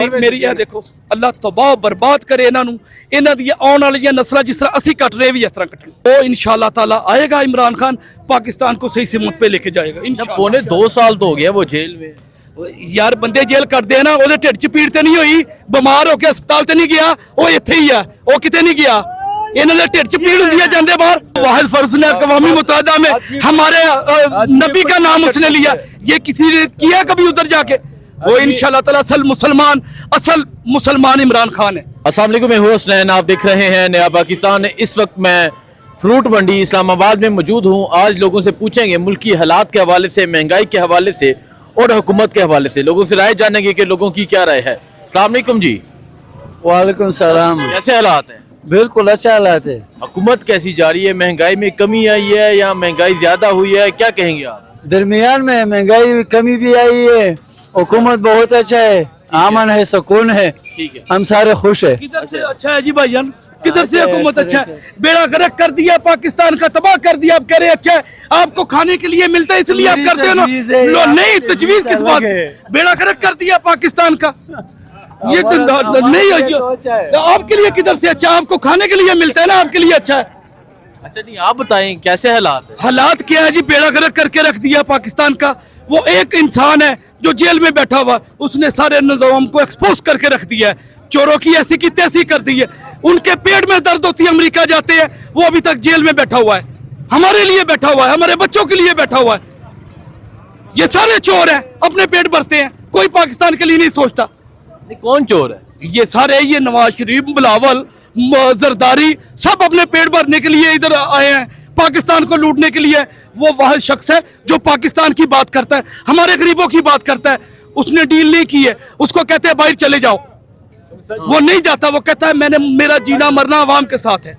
ਮੇਰੀ ਇਹ ਦੇਖੋ ਅੱਲਾਹ ਤਬਾਹ ਬਰਬਾਦ करे इन्हां दी आने वाली नस्ल जिस तरह असी कट रहे भी इस तरह कटन वो इंशाल्लाह ताला आएगा। इमरान खान पाकिस्तान को सही सिमत पे लेके जाएगा इंशाल्लाह। पौने 2 साल तो हो गया वो जेल में यार बंदे जेल कटते हैं ना वो ढिड च पीड़ ते नहीं हुई बीमार होकर अस्पताल ते नहीं गया वो इत्थे ही है वो किते नहीं गया इन्हां दे ढिड च पीड़ हुंदी है जांदे बाहर। वाहिद फर्ज ने अक़वामी मुत्तहिदा में हमारे नबी का नाम उसने लिया ये किसी ने किया कभी उधर जाके वो इंशाल्लाह ताला असल मुसलमान इमरान खान है। अस्सलाम वालेकुम मैं हूं हुसनैन आप देख रहे हैं नया पाकिस्तान। इस वक्त मैं फ्रूट मंडी इस्लामाबाद में मौजूद हूं। आज लोगों से पूछेंगे मुल्की हालात के हवाले से महंगाई के हवाले से और हुकूमत के हवाले से लोगों से राय जानेंगे कि लोगों की क्या राय है। अस्सलाम वालेकुम जी। वालेकुम सलाम। कैसे हालात हैं? बिल्कुल अच्छा हालात है। हुकूमत कैसी जा रही है? महंगाई में कमी आई है या महंगाई ज्यादा हुई है, क्या कहेंगे आप? दरमियान में महंगाई कमी भी आई है, हुकूमत बहुत अच्छा है, अमन है, सुकून है, ठीक है, हम सारे खुश है। किधर से अच्छा है जी भाईजान किधर से हुकूमत अच्छा है? बेड़ा गर्क कर दिया पाकिस्तान का तबाह कर दिया। आप कह रहे अच्छा है आपको खाने के लिए मिलता है इसलिए आप करते हो ना नहीं तजवीज किस बात बेड़ा गर्क कर दिया पाकिस्तान का ये तो नहीं है आपके लिए किधर से अच्छा आपको खाने के लिए मिलता है ना आपके लिए अच्छा है। अच्छा नहीं आप बताएं कैसे हालात है? हालात क्या है जी बेड़ा गर्क करके रख दिया पाकिस्तान का। वो एक इंसान है जो जेल में बैठा हुआ उसने सारे निज़ाम को एक्सपोज करके रख दिया है। चोरों की ऐसी की तैसी कर दी है। उनके पेट में दर्द होती है अमेरिका जाते हैं वो अभी तक जेल में बैठा हुआ है हमारे लिए बैठा हुआ है हमारे बच्चों के लिए बैठा हुआ है। ये सारे चोर हैं अपने पेट भरते हैं कोई पाकिस्तान के लिए नहीं सोचता। कौन चोर है? ये सारे ये नवाज शरीफ बिलावल जरदारी सब अपने पेट भरने के लिए इधर आए हैं पाकिस्तान को लूटने के लिए। वो वाहिद शख्स है जो पाकिस्तान की बात करता है हमारे गरीबों की बात करता है। उसने डील नहीं की है उसको कहते हैं बाहर चले जाओ वो नहीं जाता वो कहता है मैंने मेरा जीना मरना अवाम के साथ है।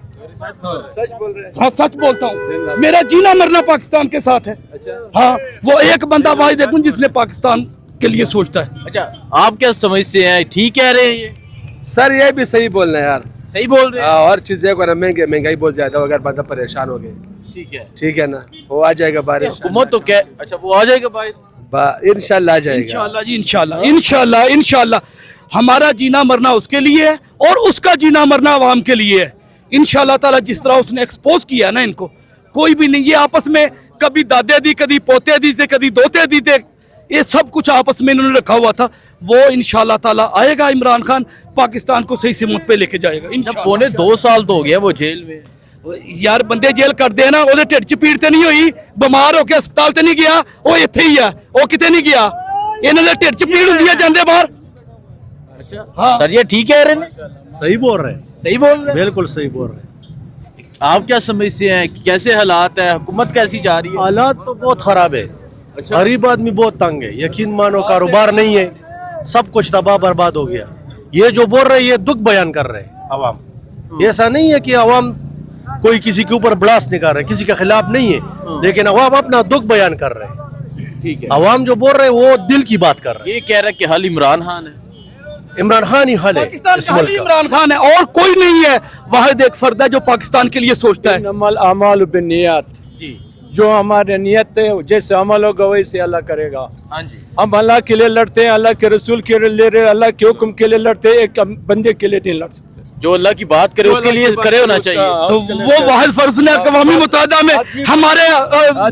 सच बोल रहे हैं। हाँ सच बोलता हूँ मेरा जीना मरना पाकिस्तान के साथ है। हाँ वो एक बंदा वाहिद देखूं जिसने पाकिस्तान के लिए सोचता है। अच्छा आप क्या समझते हैं ठीक कह रहे हैं ये? सर ये भी सही बोल रहे हैं यार सही बोल रहे हैं। और चीजें को महंगाई बहुत ज्यादा हो अगर बंदा परेशान हो गए ठीक है ना वो आ जाएगा बाहर हुकूमत तो क्या अच्छा वो आ जाएगा बाहर इंशाल्लाह आ जाएगा इंशाल्लाह जी इंशाल्लाह इंशाल्लाह इंशाल्लाह हमारा जीना मरना उसके लिए है और उसका जीना मरना आवाम के लिए है इंशाल्लाह ताला। जिस तरह उसने एक्सपोज किया है ना इनको कोई भी नहीं ये आपस में कभी दादे दी कभी पोते दी थे कभी दोते दी थे ये सब कुछ आपस में इन्होंने रखा हुआ था। वो इंशाल्लाह ताला आएगा इमरान खान पाकिस्तान को सही सिमत पे लेके जाएगा इंशाल्लाह। पौने 2 साल तो हो गया वो जेल में यार बंदे जेल कटते हैं ना वो ढिड च पीड़ ते नहीं हुई बीमार होकर अस्पताल ते नहीं गया वो इत्थे ही है वो किते नहीं गया इन्हां दे ढिड च पीड़ हुंदी है जांदे बाहर। अच्छा हाँ सर ये ठीक कह रहे हैं? सही बोल रहे हैं। सही बोल रहे हैं बिल्कुल सही बोल रहे हैं। आप क्या समझते हैं कैसे हालात है हुकूमत कैसी जा रही है? हालात तो बहुत खराब है। अच्छा गरीब आदमी बहुत तंग है यकीन मानो कारोबार नहीं है सब कुछ तबाह बर्बाद हो गया। ये जो बोल रहे हैं ये दुख बयान कर रहे हैं अवाम। ऐसा नहीं है कि अवाम कोई किसी के ऊपर ब्लास्ट निकाल रहे किसी के खिलाफ नहीं है लेकिन अवाम अपना दुख बयान कर रहे हैं। ठीक है अवाम जो बोल रहे हैं वो दिल की बात कर रहे ये कह रहा है कि हल इमरान खान है। हैं। इमरान खान ही हल है पाकिस्तान इस का मुल्क हाल का। इमरान खान है और कोई नहीं है। वाहिद एक फर्द है जो पाकिस्तान के लिए सोचता है। अमल अमाल बिन्नियात जी जो हमारे नियत है जैसे अमल होगा वैसे अल्लाह करेगा। हाँ जी हम अल्लाह के लिए लड़ते हैं अल्लाह के रसूल के लिए लड़ रहे अल्लाह के हुक्म के लिए लड़ते हैं एक बंदे के लिए नहीं लड़ सकते। जो अल्लाह की बात करे उसके लिए करे होना चाहिए। तो वो वाहिद फर्ज ने अक़वामी मुत्तहिदा में हमारे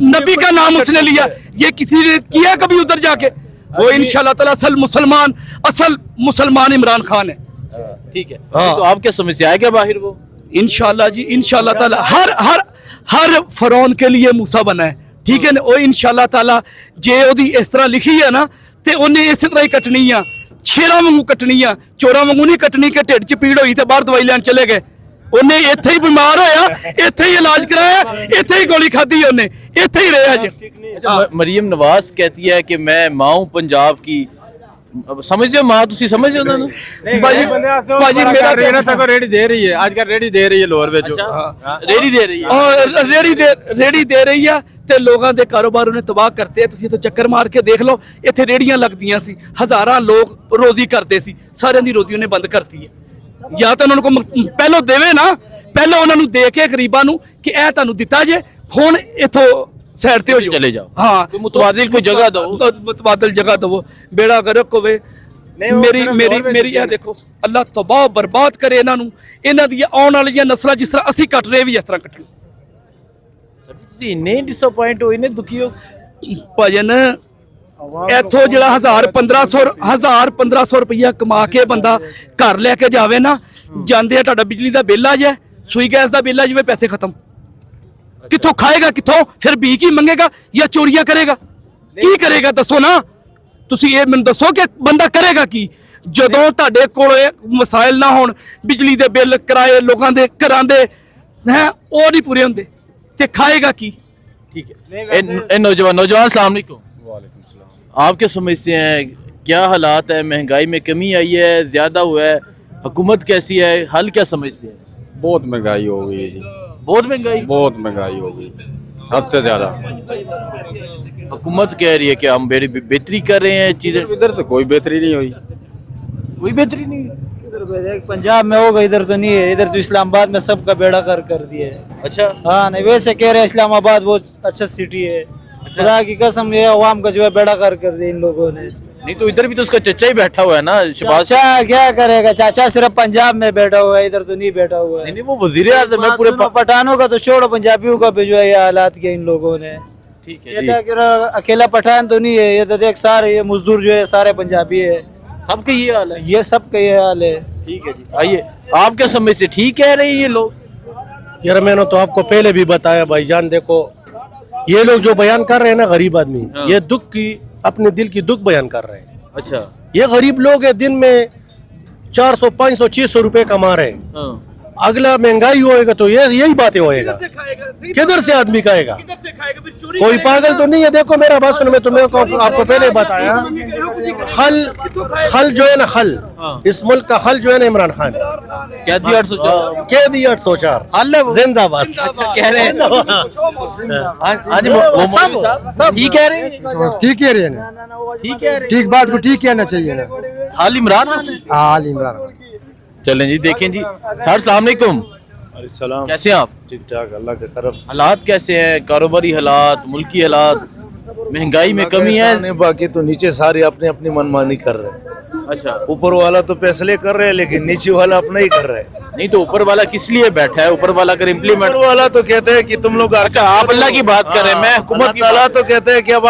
नबी का नाम उसने लिया ये किसी ने किया कभी उधर जाके वो इंशाल्लाह ताला असल मुसलमान इमरान खान है। ठीक है हाँ। तो आप क्या समझते आएगा बाहर वो? इंशाल्लाह जी इंशाल्लाह ताला हर फरौन के लिए मूसा बना है ठीक है ना वो इंशाल्लाह ताला जे ओदी इस तरह लिखी है ना ते उन्हें इस तरह ही कटनी है शेरां वांगू कटनी है चोरां वांगू नहीं कटनी कि ढिड च पीड़ हुई ते बाहर दवाई लैन चले गए। उन्हें इत्थे ही बीमार होया इत्थे ही इलाज कराया इत्थे ही गोली खाधी उन्हें इत्थे ही रहा जी। मरियम नवाज कहती है कि मैं माँ हूँ पंजाब की। समझते हो माँ तुसी समझते हो ना? भाजी मेरा रेना तक रेडी दे रही है आजकल रेडी दे रही है लोअर ਵਿੱਚ रेडी दे रही है और रेड़ी दे रही है ਤੇ ਲੋਕਾਂ ਦੇ ਕਾਰੋਬਾਰ ਉਹਨੇ ਤਬਾਹ ਕਰਤੇ। ਤੁਸੀਂ ਇੱਥੇ ਚੱਕਰ ਮਾਰ ਕੇ ਦੇਖ ਲਓ ਇੱਥੇ ਰੇੜੀਆਂ ਲੱਗਦੀਆਂ ਸੀ ਹਜ਼ਾਰਾਂ ਲੋਕ ਰੋਜ਼ੀ ਕਰਦੇ ਸੀ ਸਾਰਿਆਂ ਦੀ ਰੋਜ਼ੀ ਉਹਨੇ ਬੰਦ ਕਰਤੀ ਹੈ। ਜਾਂ ਤਾਂ ਉਹਨਾਂ ਨੂੰ ਪਹਿਲਾਂ ਦੇਵੇ ਨਾ ਪਹਿਲਾਂ ਉਹਨਾਂ ਨੂੰ ਦੇ ਕੇ ਗਰੀਬਾਂ ਨੂੰ ਕਿ ਇਹ ਤੁਹਾਨੂੰ ਦਿੱਤਾ ਜੇ ਹੁਣ ਇੱਥੋਂ ਸਾਈਡ ਤੇ ਹੋ ਜਾਓ चले जाओ हाँ कोई मुतबादिल कोई जगह दो मुतबादिल जगह दो बेड़ा गर्क होवे ਮੇਰੀ ਇਹ ਦੇਖੋ, ਅੱਲਾਹ ਤਬਾਹ ਬਰਬਾਦ ਕਰੇ ਇਹਨਾਂ ਨੂੰ, ਇਹਨਾਂ ਦੀਆਂ ਆਉਣ ਵਾਲੀਆਂ ਨਸਲਾਂ ਜਿਸ ਤਰ੍ਹਾਂ ਅਸੀਂ ਕੱਟ ਰਹੇ ਵੀ ਇਸ ਤਰ੍ਹਾਂ ਕੱਟਣ। ਤੁਸੀਂ ਇੰਨੇ ਡਿਸਅਪਾਇੰਟ ਹੋ, ਇੰਨੇ ਦੁਖੀ ਹੋ ਭਜਨ ਇੱਥੋਂ ਜਿਹੜਾ 1500 ਰੁਪਈਆ ਕਮਾ ਕੇ ਬੰਦਾ ਘਰ ਲੈ ਕੇ ਜਾਵੇ ਨਾ, ਜਾਂਦੇ ਆ ਤੁਹਾਡਾ ਬਿਜਲੀ ਦਾ ਬਿੱਲ ਆ ਜਾਏ, ਸੂਈ ਗੈਸ ਦਾ ਬਿੱਲ ਆ ਜਾਵੇ, ਪੈਸੇ ਖਤਮ। ਕਿੱਥੋਂ ਖਾਏਗਾ, ਕਿੱਥੋਂ ਫਿਰ ਭੀਖ ਹੀ ਮੰਗੇਗਾ ਜਾਂ ਚੋਰੀਆਂ ਕਰੇਗਾ? ਕੀ ਕਰੇਗਾ ਦੱਸੋ ਨਾ, ਤੁਸੀਂ ਇਹ ਮੈਨੂੰ ਦੱਸੋ ਕਿ ਬੰਦਾ ਕਰੇਗਾ ਕੀ ਜਦੋਂ ਤੁਹਾਡੇ ਕੋਲ ਮਸਾਇਲ ਨਾ ਹੋਣ, ਬਿਜਲੀ ਦੇ ਬਿੱਲ, ਕਿਰਾਏ ਲੋਕਾਂ ਦੇ ਘਰਾਂ ਦੇ ਹੈ ਉਹ ਨਹੀਂ ਪੂਰੇ ਹੁੰਦੇ, ਤੇ ਖਾਏਗਾ ਕੀ? ठीक है। नौजवान अस्सलाम वालेकुम। आप क्या समझते हैं, क्या हालात है, महंगाई में कमी आई है, ज़्यादा हुआ है, हुकूमत कैसी है, हल क्या समझते हैं? बहुत महंगाई हो गई है जी, बहुत महंगाई हो गई, हद से ज्यादा। हुकूमत कह रही है कि हम बड़ी बेहतरी कर रहे हैं, चीज़ें इधर तो कोई बेहतरी नहीं हुई, कोई बेहतरी नहीं। पंजाब में होगा, इधर तो नहीं है। इधर तो इस्लामाबाद में सबका बेड़ा कर दिया है। अच्छा, हाँ नहीं, वैसे कह रहे हैं इस्लामाबाद बहुत अच्छा सिटी है। खुदा की कसम, ये अवाम का जो है बेड़ा कर दिया इन लोगों ने। नहीं तो इधर भी तो उसका चचा ही बैठा हुआ है ना, शहबाज। चाचा क्या करेगा, चाचा सिर्फ पंजाब में बैठा हुआ है, इधर तो नहीं बैठा हुआ है। नहीं वो वजीर आज़म है पूरे पठानों का तो छोड़ो, पंजाबियों का भी जो है ये हालात किए इन लोगों ने। ठीक ये है जी। अकेला पठान तो नहीं है, ये तो देख सारे ये मजदूर जो है सारे पंजाबी है, सबका ये हाल है। ये सब का ये हाल है। ठीक है जी, आइए आप क्या समझते, ठीक कह रहे हैं ये लोग? यार मैंने तो आपको पहले भी बताया भाईजान, देखो ये लोग जो बयान कर रहे हैं ना, गरीब आदमी, ये दुख की, अपने दिल की दुख बयान कर रहे हैं। अच्छा, ये गरीब लोग है, दिन में 400 500 600 रुपए कमा रहे हैं। हाँ। अगला महंगाई होएगा तो ये यही बातें होएगा, किधर से आदमी खाएगा? कोई पागल तो नहीं है। देखो मेरा बात सुनो, मैं तुम्हें आपको पहले बताया, खल जो है ना, खल इस मुल्क का खल जो है ना, इमरान खान क्या दिया 804? कह दिया 804 हल है वो। जिंदाबाद। कह रहे हैं हाँ जी, मोहम्मद साहब ठीक कह रहे हैं, ठीक है रे ना, ठीक कह रहे हैं। ठीक बात को ठीक कहना चाहिए ना। हाल इमरान खान है। हाल इमरान चलें जी, देखें जी। सर सलाम अलैकुम, सलाम, कैसे हैं आप? ठीक ठाक, अल्लाह के करम। हालात कैसे हैं, कारोबारी हालात, मुल्की हालात, महंगाई में कमी है? बाकी तो नीचे सारे अपने अपनी मनमानी कर रहे हैं। अच्छा, ऊपर वाला तो फैसले कर रहे हैं, लेकिन नीचे वाला अपना ही कर रहे हैं। नहीं तो ऊपर वाला किस लिए बैठा है? ऊपर वाला अगर इम्प्लीमेंट, ऊपर वाला तो कहते हैं कि तुम लोग अच्छा आप अल्लाह की बात कर रहे हैं, मैं हुकूमत की वाला बात। तो कहते हैं कि अब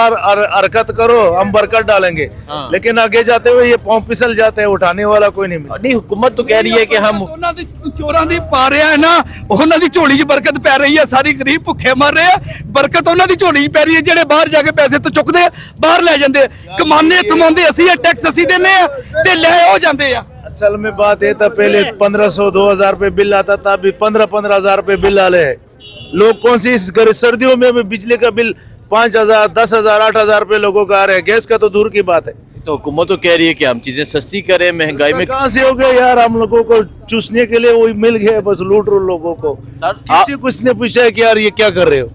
हरकत करो, हम बरकत डालेंगे, हाँ। लेकिन आगे जाते हुए ये पाँव फिसल जाते हैं, उठाने वाला कोई नहीं मिलता। नहीं हुकूमत तो कह रही है कि हम ਉਹਨਾਂ ਦੀ ਚੋਰਾਂ ਦੀ ਪਾ ਰਿਹਾ ਹੈ ਨਾ, ਉਹਨਾਂ ਦੀ ਝੋਲੀ 'ਚ ਬਰਕਤ ਪੈ ਰਹੀ ਹੈ, ਸਾਰੀ ਗਰੀਬ ਭੁੱਖੇ ਮਰ ਰਹੇ ਆ, ਬਰਕਤ ਉਹਨਾਂ ਦੀ ਝੋਲੀ 'ਚ ਪੈ ਰਹੀ ਹੈ, ਜਿਹੜੇ ਬਾਹਰ ਜਾ ਕੇ ਪੈਸੇ ਤੋਂ ਚੁੱਕਦੇ ਆ, ਬਾਹਰ ਲੈ ਜਾਂਦੇ ਆ, ਕਮਾਨੇ ਥਮਾਉਂਦੇ ਅਸੀਂ, ਟੈਕਸ ਅਸੀਂ ਦਿੰਨੇ ਆ ਤੇ ਲੈ ਹੋ ਜਾਂਦੇ ਆ। असल में बात ये था, पहले 1500 2000 रुपए बिल आता था, अभी 15 हजार रुपए बिल आ रहे हैं। लोग कौन सी सर्दियों में भी बिजली का बिल 5000 10,000 8,000 रुपए लोगों का आ रहे हैं, गैस का तो दूर की बात है। तो हुकूमत तो कह रही है कि हम चीजें सस्ती करें, महंगाई में कहाँ से हो गया यार, हम लोगों को चूसने के लिए वही मिल गया, बस लूट रो लोगों को। किसी को इसने पूछा है कि यार ये क्या कर रहे हो?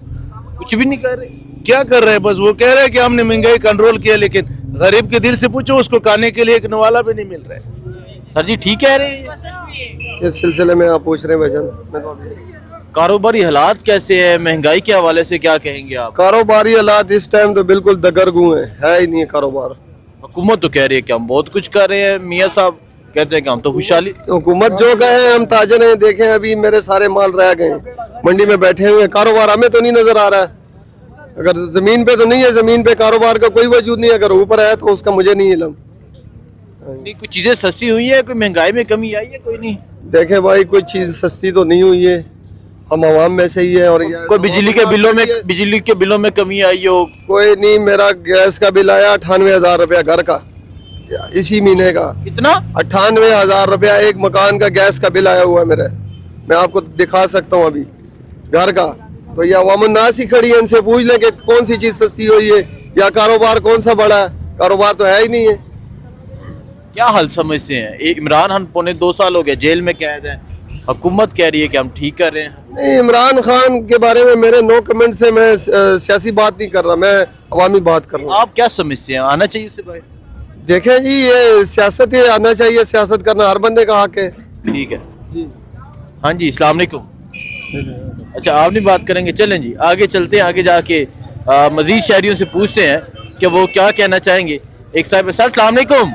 कुछ भी नहीं कर रहे। क्या कर रहे हैं? बस वो कह रहे हैं कि हमने महंगाई कंट्रोल किया, लेकिन गरीब के दिल से पूछो, उसको खाने के लिए एक नवाला भी नहीं मिल रहा है। सर जी ठीक कह रहे हैं। किस सिलसिले में आप पूछ रहे हैं भाईजान? कारोबारी हालात कैसे है, महंगाई के हवाले से क्या कहेंगे आप? कारोबारी हालात इस टाइम तो बिल्कुल दगरगू है ही नहीं है कारोबार। हुकूमत तो कह रही है कि हम बहुत कुछ कर रहे हैं, मियाँ साहब कहते हैं कि हम तो खुशहाली। हुकूमत जो कहे हम ताजन हैं, देखें अभी मेरे सारे माल रह गए, मंडी में बैठे हुए हैं, कारोबार हमें तो नहीं नजर आ रहा है। अगर जमीन पे तो नहीं है, जमीन पे कारोबार का कोई वजूद नहीं है, अगर ऊपर है तो उसका मुझे नहीं इल्म। नहीं कुछ चीजें सस्ती हुई है, कोई महंगाई में कमी आई है? कोई नहीं। देखें भाई, कोई चीज सस्ती तो नहीं हुई है, हम आवाम में से ही है। और कोई बिजली के बिलों में कमी आई हो? कोई नहीं, मेरा गैस का बिल आया 98,000 रुपया घर का, इसी महीने का। कितना? 98,000 रुपया एक मकान का गैस का बिल आया हुआ है मेरा, मैं आपको दिखा सकता हूँ अभी घर का। तो ये अवाम नास ही खड़ी है, इनसे पूछ लें कि कौन सी चीज सस्ती हुई है या कारोबार कौन सा बड़ा है? कारोबार तो है ही नहीं है। क्या हल समझते हैं? इमरान खान पौने 2 साल हो गए जेल में कैद है, हुकूमत कह रही है कि हम ठीक कर रहे हैं। नहीं, इमरान खान के बारे में मेरे नो कमेंट से, मैं सियासी बात नहीं कर रहा, मैं अवामी बात कर रहा हूँ। आप क्या समझते हैं, आना चाहिए उसे बाहर? देखें जी, ये सियासत ही आना चाहिए, सियासत करना हर बंदे का हक है। ठीक है हाँ जी, अस्सलाम वालेकुम। अच्छा आप नहीं बात करेंगे, चलें जी आगे चलते हैं, आगे जाके मजीद शहरियों से पूछते हैं कि वो क्या कहना चाहेंगे। एक साहब, सर अस्सलाम वालेकुम,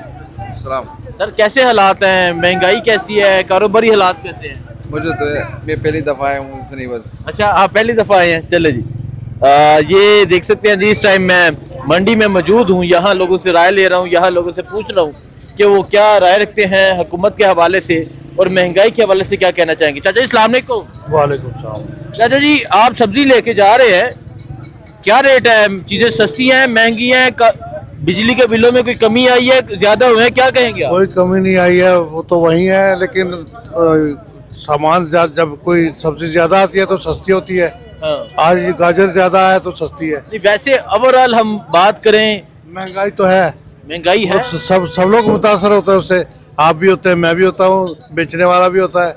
सलाम। सर कैसे हालात हैं, महंगाई कैसी है, कारोबारी हालात कैसे हैं? मुझे तो मैं पहली दफ़ा आया हूँ इसलिए बस। अच्छा आप पहली दफ़ा आए हैं, चले जी। ये देख सकते हैं जी, इस टाइम मैं मंडी में मौजूद हूँ, यहाँ लोगों से राय ले रहा हूँ, यहाँ लोगों से पूछ रहा हूँ कि वो क्या राय रखते हैं हुकूमत के हवाले से और महंगाई के हवाले से क्या कहना चाहेंगे। चाचा जी अस्सलाम वालेकुम। वालेकुम सलाम। चाचा जी आप सब्जी लेके जा रहे हैं, क्या रेट है, चीज़ें सस्ती हैं, महंगी हैं, बिजली के बिलों में कोई कमी आई है, ज्यादा हुए हैं, क्या कहेंगे आप? कोई कमी नहीं आई है, वो तो वही है, लेकिन सामान जब कोई सब्जी ज्यादा आती है तो सस्ती होती है। हाँ। आज गाजर ज्यादा है तो सस्ती है। नहीं, वैसे ओवरऑल हम बात करें, महंगाई तो है, महंगाई है, तो सब लोग मुतासर होते हैं उससे। आप भी होते हैं, मैं भी होता हूँ, बेचने वाला भी होता है,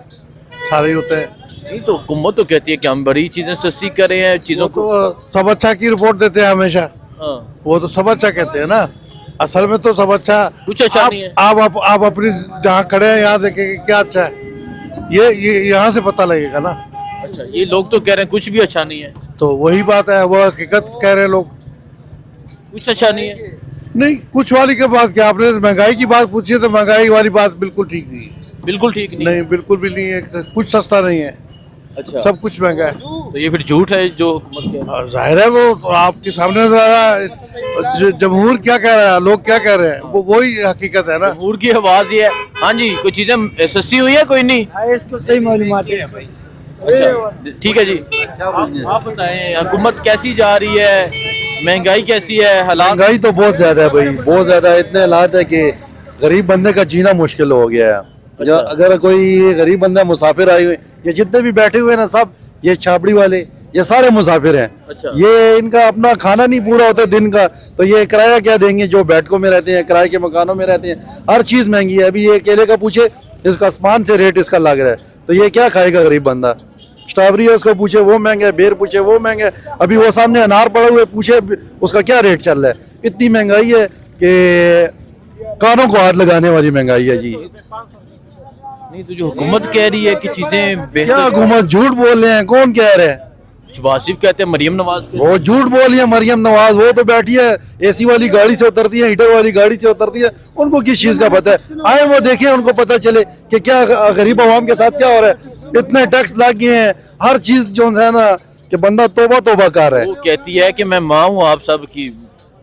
सारे ही होते हैं। नहीं तो हुकूमत तो कहती है कि हम बड़ी चीजें सस्ती कर रहे हैं, चीजों को। तो सब अच्छा की रिपोर्ट देते हैं हमेशा, हाँ। वो तो सब अच्छा कहते हैं ना, असल में तो सब अच्छा कुछ अच्छा नहीं है। आप अपनी जहाँ खड़े हैं यहाँ देखेंगे क्या अच्छा है, ये यहाँ से पता लगेगा ना। अच्छा ये लोग तो कह रहे हैं कुछ भी अच्छा नहीं है, तो वही बात है, वो हकीकत कह रहे हैं लोग, कुछ अच्छा नहीं है। नहीं कुछ वाली के बात क्या, आपने महंगाई की बात पूछी है तो महंगाई वाली बात बिल्कुल ठीक नहीं है। बिल्कुल ठीक नहीं, नहीं बिल्कुल भी नहीं है, कुछ सस्ता नहीं है, अच्छा सब कुछ महंगा है। तो ये फिर झूठ है जो हुकूमत कह रही है। और जाहिर है वो आपके सामने जमहूर क्या कह रहा है, लोग क्या कह रहे हैं, वो वही हकीकत है ना। जमहूर की आवाज ये है। हाँ जी, कोई चीजें सस्ती हुई है, कोई नहीं। इसको सही मालूमात है। अच्छा ठीक है जी, आप बताएं हुकूमत कैसी जा रही है, महंगाई कैसी है, हालात? महंगाई तो बहुत ज्यादा है भाई, बहुत ज्यादा है। इतने हालात है कि गरीब बंदे का जीना मुश्किल हो गया है। अच्छा। अगर कोई गरीब बंदा मुसाफिर आए हुए, ये जितने भी बैठे हुए ना सब, ये छाबड़ी वाले, ये सारे मुसाफिर हैं। अच्छा। ये इनका अपना खाना नहीं पूरा होता दिन का, तो ये किराया क्या देंगे, जो बैठकों में रहते हैं, किराए के मकानों में रहते हैं, हर चीज महंगी है। अभी ये केले का पूछे, इसका आसमान से रेट इसका लग रहा है, तो ये क्या खाएगा गरीब बंदा। स्ट्रॉबेरी है, उसको पूछे वो महंगा है, बेर पूछे वो महंगा है, अभी वो सामने अनार पड़ा हुए पूछे उसका क्या रेट चल रहा है। इतनी महंगाई है कि कानों को हाथ लगाने वाली महंगाई है जी। नहीं तो जो हुकूमत कह रही है कि चीजें क्या बेहतर, हुकूमत झूठ बोल रहे हैं, कौन कह रहे हैं? शहबाज शरीफ कहते हैं, मरियम नवाज कहते हैं। वो झूठ बोल रही है मरियम नवाज, वो तो बैठी है एसी वाली गाड़ी से उतरती है, हीटर वाली गाड़ी से उतरती है, उनको किस चीज का पता है। आए वो देखें, उनको पता चले कि क्या गरीब आवाम के साथ क्या हो रहा है। इतने टैक्स लग गए हैं, हर चीज जो है ना कि बंदा तोबा तोबा कर रहा है। वो कहती है कि मैं माँ हूँ आप सब की।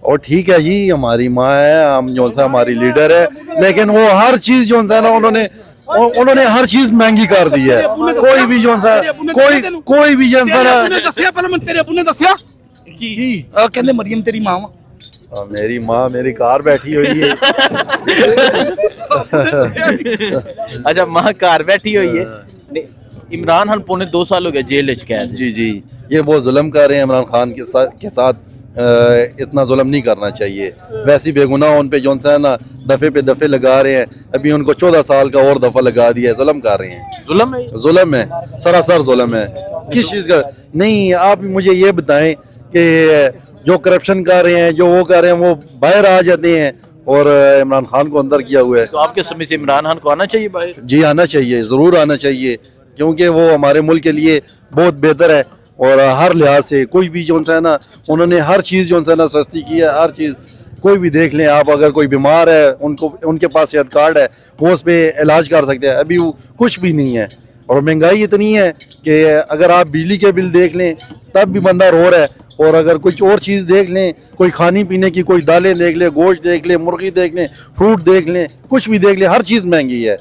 और ठीक है जी, हमारी माँ है, हम जो सा हमारी लीडर है, लेकिन वो हर चीज जो है ना उन्होंने हर चीज महंगी कर दी है। कोई भी जो सा कोई भी जो सा कहते मरियम तेरी माँ मेरी माँ मेरी कार बैठी हुई है। अच्छा माँ कार बैठी हुई है। नहीं, इमरान खान पौने 2 साल हो गए जेल च कैद। जी जी, ये बहुत जुल्म कर रहे हैं इमरान खान के साथ। इतना जुल्म नहीं करना चाहिए। वैसी बेगुनाह उन पे जो है ना दफे पे दफे लगा रहे हैं। अभी उनको 14 साल का और दफा लगा दिया है, जुल्म कर रहे हैं। जुल्म है, सरासर जुल्म है। किस चीज़ का नहीं, आप मुझे ये बताएं कि जो करप्शन कर रहे हैं, जो वो कर रहे हैं, वो बाहर आ जाते हैं और इमरान खान को अंदर किया हुआ है। तो आपके समय से इमरान खान को आना चाहिए बाहर? जी आना चाहिए, ज़रूर आना चाहिए, क्योंकि वो हमारे मुल्क के लिए बहुत बेहतर है। और हर लिहाज से कोई भी जो है ना, उन्होंने हर चीज़ जो है ना सस्ती की है। हर चीज़ कोई भी देख लें आप, अगर कोई बीमार है, उनके पास सेहत कार्ड है, वो उस पर इलाज कर सकते हैं। अभी वो कुछ भी नहीं है। और महंगाई इतनी है कि अगर आप बिजली के बिल देख लें तब भी बंदा रो रहा है। और अगर कुछ और चीज़ देख लें, कोई खाने पीने की, कोई दालें देख लें, गोश्त देख लें, मुर्गी देख लें, फ्रूट देख लें, कुछ भी देख लें, हर चीज़ महंगी है।